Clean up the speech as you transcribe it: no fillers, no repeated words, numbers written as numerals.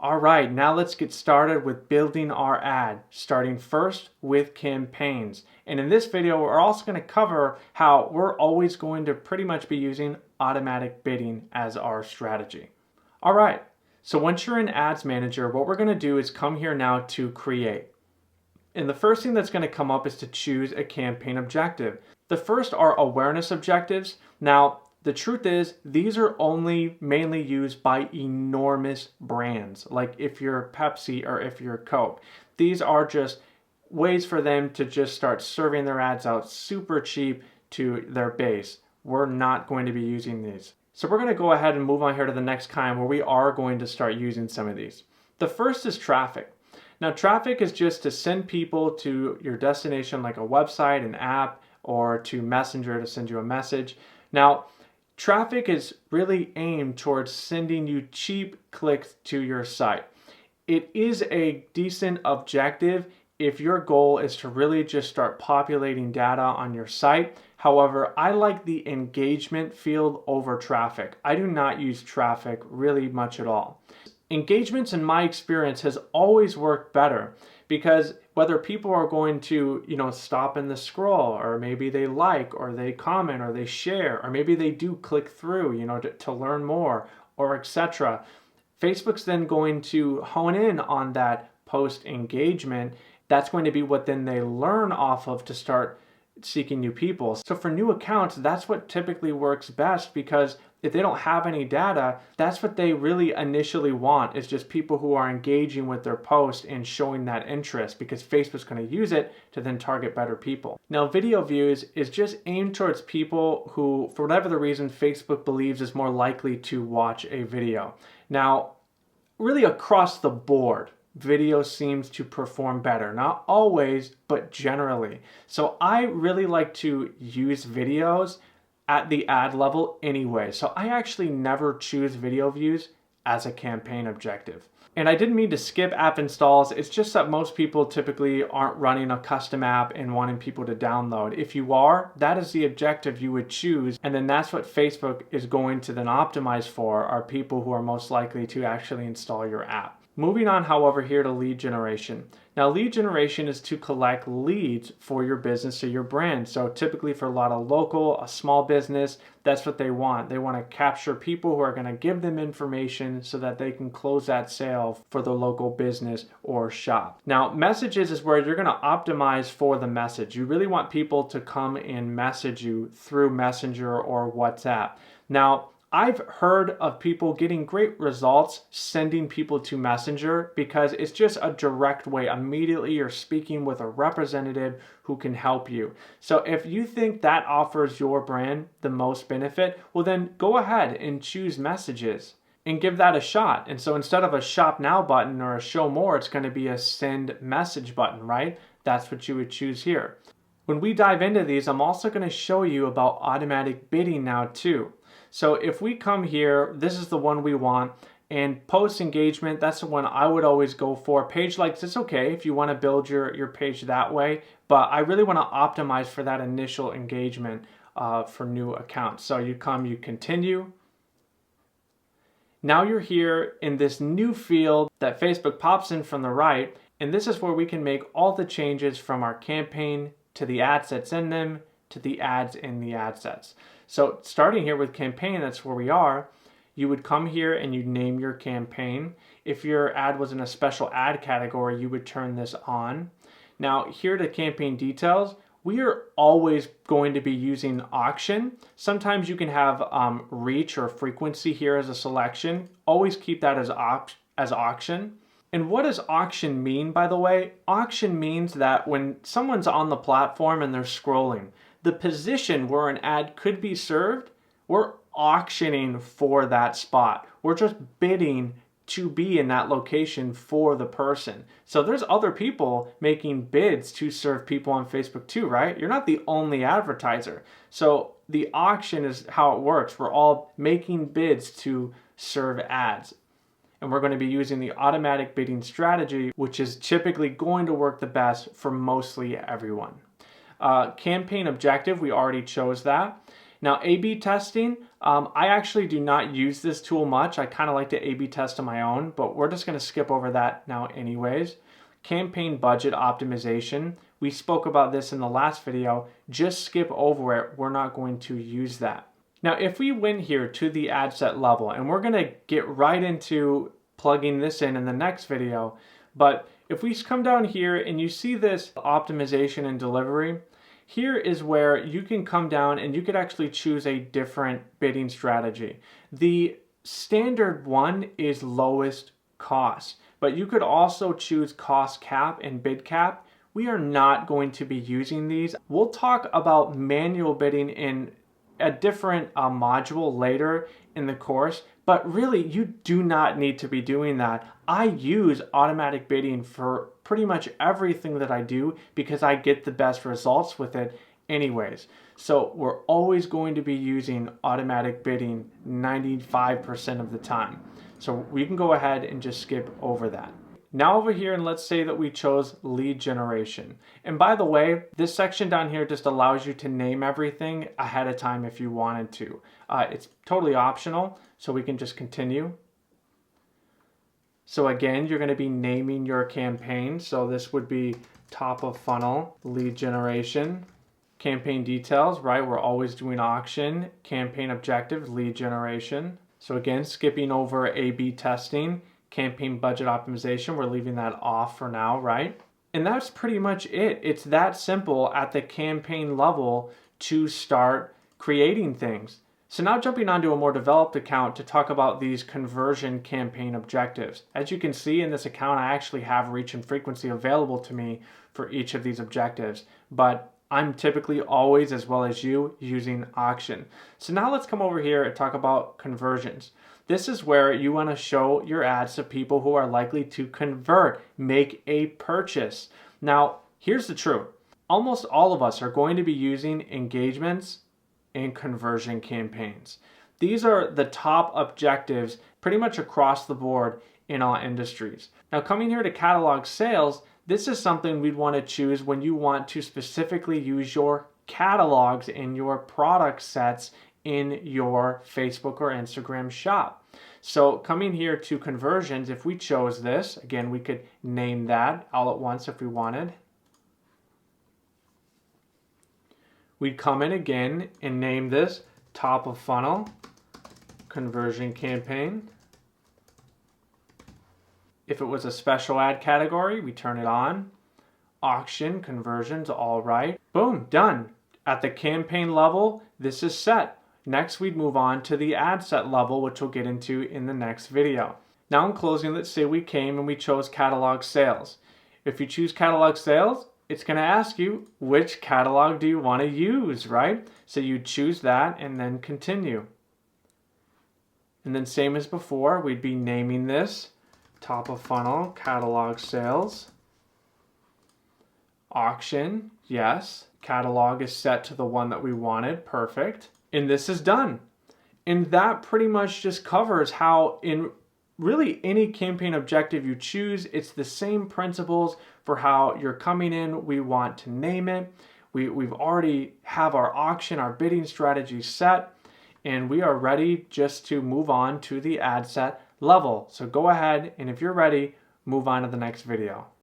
All right, now let's get started with building our ad, starting first with campaigns. And in this video, we're also going to cover how we're always going to pretty much be using automatic bidding as our strategy. All right, so once you're in Ads Manager, what we're going to do is come here now to create. And the first thing that's going to come up is to choose a campaign objective. The first are awareness objectives. Now, the truth is, these are only mainly used by enormous brands, like if you're Pepsi or if you're Coke. These are just ways for them to just start serving their ads out super cheap to their base. We're not going to be using these. So we're going to go ahead and move on here to the next kind where we are going to start using some of these. The first is traffic. Now, traffic is just to send people to your destination, like a website, an app, or to Messenger to send you a message. Now, traffic is really aimed towards sending you cheap clicks to your site. It is a decent objective if your goal is to really just start populating data on your site. However, I like the engagement field over traffic. I do not use traffic really much at all. Engagements, in my experience, has always worked better because whether people are going to, stop in the scroll, or maybe they like, or they comment, or they share, or maybe they do click through, to learn more, or etc. Facebook's then going to hone in on that post engagement. That's going to be what then they learn off of to start seeking new people. So for new accounts, that's what typically works best, because if they don't have any data, that's what they really initially want, is just people who are engaging with their post and showing that interest, because Facebook's going to use it to then target better people. Now, video views is just aimed towards people who, for whatever the reason, Facebook believes is more likely to watch a video. Now, really across the board, video seems to perform better. Not always, but generally. So I really like to use videos at the ad level anyway. So I actually never choose video views as a campaign objective. And I didn't mean to skip app installs. It's just that most people typically aren't running a custom app and wanting people to download. If you are, that is the objective you would choose. And then that's what Facebook is going to then optimize for, are people who are most likely to actually install your app. Moving on, however, here to lead generation. Now, lead generation is to collect leads for your business or your brand. So typically for a lot of local, a small business, that's what they want. They want to capture people who are going to give them information so that they can close that sale for the local business or shop. Now, messages is where you're going to optimize for the message. You really want people to come and message you through Messenger or WhatsApp. Now, I've heard of people getting great results sending people to Messenger because it's just a direct way. Immediately you're speaking with a representative who can help you. So if you think that offers your brand the most benefit, well then go ahead and choose messages and give that a shot. And so instead of a shop now button or a show more, it's going to be a send message button, right? That's what you would choose here. When we dive into these, I'm also going to show you about automatic bidding now too. So if we come here, this is the one we want, and post engagement, that's the one I would always go for. Page likes, it's okay if you want to build your page that way, but I really want to optimize for that initial engagement for new accounts. So you come, you continue. Now you're here in this new field that Facebook pops in from the right, and this is where we can make all the changes from our campaign to the ad sets in them to the ads in the ad sets. So starting here with campaign, that's where we are. You would come here and you name your campaign. If your ad was in a special ad category, you would turn this on. Now here to campaign details, we are always going to be using auction. Sometimes you can have reach or frequency here as a selection. Always keep that as auction. And what does auction mean, by the way? Auction means that when someone's on the platform and they're scrolling, the position where an ad could be served, we're auctioning for that spot. We're just bidding to be in that location for the person. So there's other people making bids to serve people on Facebook too, right? You're not the only advertiser. So the auction is how it works. We're all making bids to serve ads. And we're going to be using the automatic bidding strategy, which is typically going to work the best for mostly everyone. Campaign objective, we already chose that. Now, A/B testing, I actually do not use this tool much. I kind of like to A/B test on my own, but we're just going to skip over that now anyways. Campaign budget optimization. We spoke about this in the last video. Just skip over it. We're not going to use that. Now, if we went here to the ad set level, and we're going to get right into plugging this in the next video, but if we come down here and you see this optimization and delivery, here is where you can come down and you could actually choose a different bidding strategy. The standard one is lowest cost, but you could also choose cost cap and bid cap. We are not going to be using these. We'll talk about manual bidding in a different module later in the course, but really you do not need to be doing that. I use automatic bidding for pretty much everything that I do because I get the best results with it anyways. So we're always going to be using automatic bidding 95% of the time. So we can go ahead and just skip over that. Now over here, and let's say that we chose lead generation. And by the way, this section down here just allows you to name everything ahead of time if you wanted to. It's totally optional, so we can just continue. So again, you're going to be naming your campaign. So this would be top of funnel, lead generation, campaign details, right? We're always doing auction, campaign objective, lead generation. So again, skipping over A/B testing, campaign budget optimization, we're leaving that off for now, right? And that's pretty much it. It's that simple at the campaign level to start creating things. So now jumping onto a more developed account to talk about these conversion campaign objectives. As you can see in this account, I actually have reach and frequency available to me for each of these objectives, but I'm typically always, as well as you, using auction. So now let's come over here and talk about conversions. This is where you want to show your ads to people who are likely to convert, make a purchase. Now, here's the truth. Almost all of us are going to be using engagements and conversion campaigns. These are the top objectives pretty much across the board in all industries. Now, coming here to catalog sales, this is something we'd want to choose when you want to specifically use your catalogs in your product sets in your Facebook or Instagram shop. So coming here to conversions, if we chose this, again, we could name that all at once if we wanted. We'd come in again and name this top of funnel conversion campaign. If it was a special ad category, we turn it on. Auction, conversions, all right. Boom, done. At the campaign level, this is set. Next, we'd move on to the ad set level, which we'll get into in the next video. Now in closing, let's say we came and we chose catalog sales. If you choose catalog sales, it's going to ask you which catalog do you want to use, right? So you choose that and then continue. And then same as before, we'd be naming this top of funnel catalog sales. Auction, yes. Catalog is set to the one that we wanted, perfect. And this is done. And that pretty much just covers how in really any campaign objective you choose, it's the same principles for how you're coming in. We want to name it. We've already have our auction, our bidding strategy set, and we are ready just to move on to the ad set level. So go ahead, and if you're ready, move on to the next video.